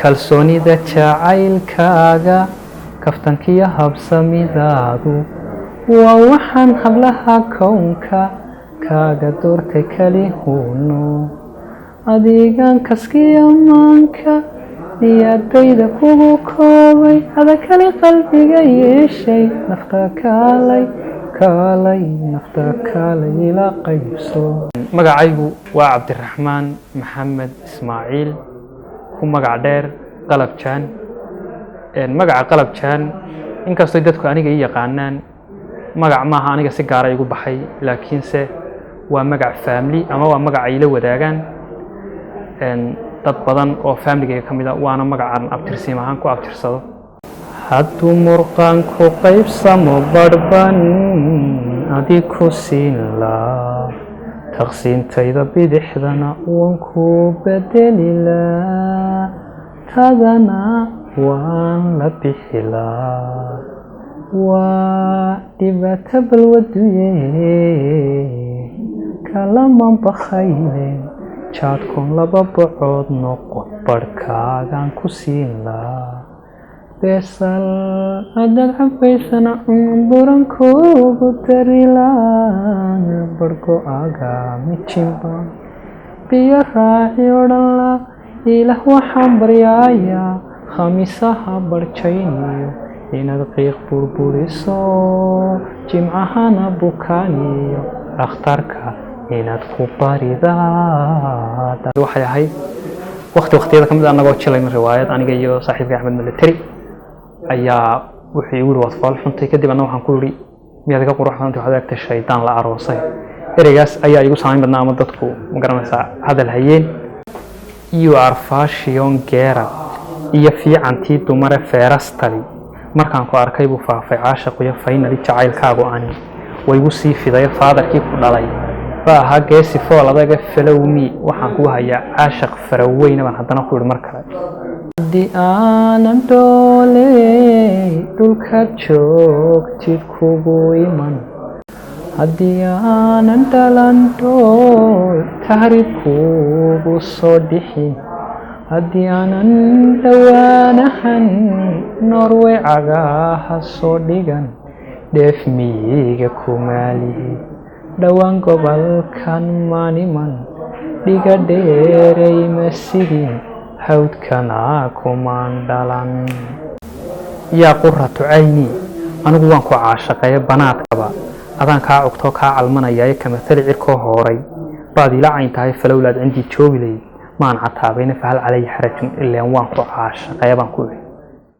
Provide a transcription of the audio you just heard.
kalsoonida jacaylkaaga kaftankiyo habsamidaadu waa waxaan hablaha kownka kaaga doortay kali huno adigan kaskiyo maanka niyadayda kugu koobay ada kali qalbiga yeeshay nafta kaalay ila qaybso. magacaygu waa cabdiraxmaan maxamed ismaaciil ku magac dheer qalab jaan. magaca qalab jaan inkastoo dadku aniga ii yaqaanaan magac maaha aniga si gaar ah igu baxay laakiinse waa magac family ama waa magac ay la wadaagaan dad badan oo family-ga ka mid ah waana magacan abtirsiim ahaan ku abtirsado. hadduu murqaanku qaybsamo badhban adii ku siin laa taqsiintayda bidixdana waan ku bedeli laa tadana waan la bixi laa waa dhibaato balwaduye kalaman bakaylen jaadkun laba bacood noqon barhkaagaan ku siin laa beesal haddaad cabaysana burankuugu dari laa barhgo-aaga mijinba biyo raaci odhan laa ilaah waxaan baryaayaa khamiisaha barjayniyo inaad qiiq burburiso jimcahana bukaaniyo dhakhtarka inaad ku baridaa. waxay ahayd waqtiyada ka mid ah anagoo jilayna riwaayad aniga iyo saaxiibka axmed military ayaa wuxuu igu yiri waad fool xuntay kadib anna waxaan ku yiri miyaad iga qurux badantay waxaad egtay shaydaan la aroosay. ereygaas ayaa igu saameyn badnaa ama dadku ma garanaysaa hadal hayeen. you are fashion geera iyo fiicantii dumare feerastali markaan ku arkay buu faafay caashaqiyo faynali jacaylkaagu ani way igu sii fiday faadarkii ku dhalay baa ahaa geesi fool adaga falowmi waxaan ku hayaa caashaq faraweyna baan haddana ku yidhi mar kale. haddii aanan dhooley dhulka joogtid kugu iman haddii aanan dhalandhool tahrib kugu soo dhixin haddii aanan dhawaanahan norway cagaha soo dhigan dheef miyiga kumaalihi dhowaan gobolkan maaniman dhiga dheeray ma sidin hawdkana kumaan dhalan. yaa quratu cayni anigu waan ku caashaqeeya banaadkaba adaan kaa cugtoo kaa calmanayaaye kamatali cirkoo hooray baad ila cayn tahay falowlaad cindii joogi layd maan cataabayna fahal calay xarajun ileen waan ku caashaqeeya baan ku ihi.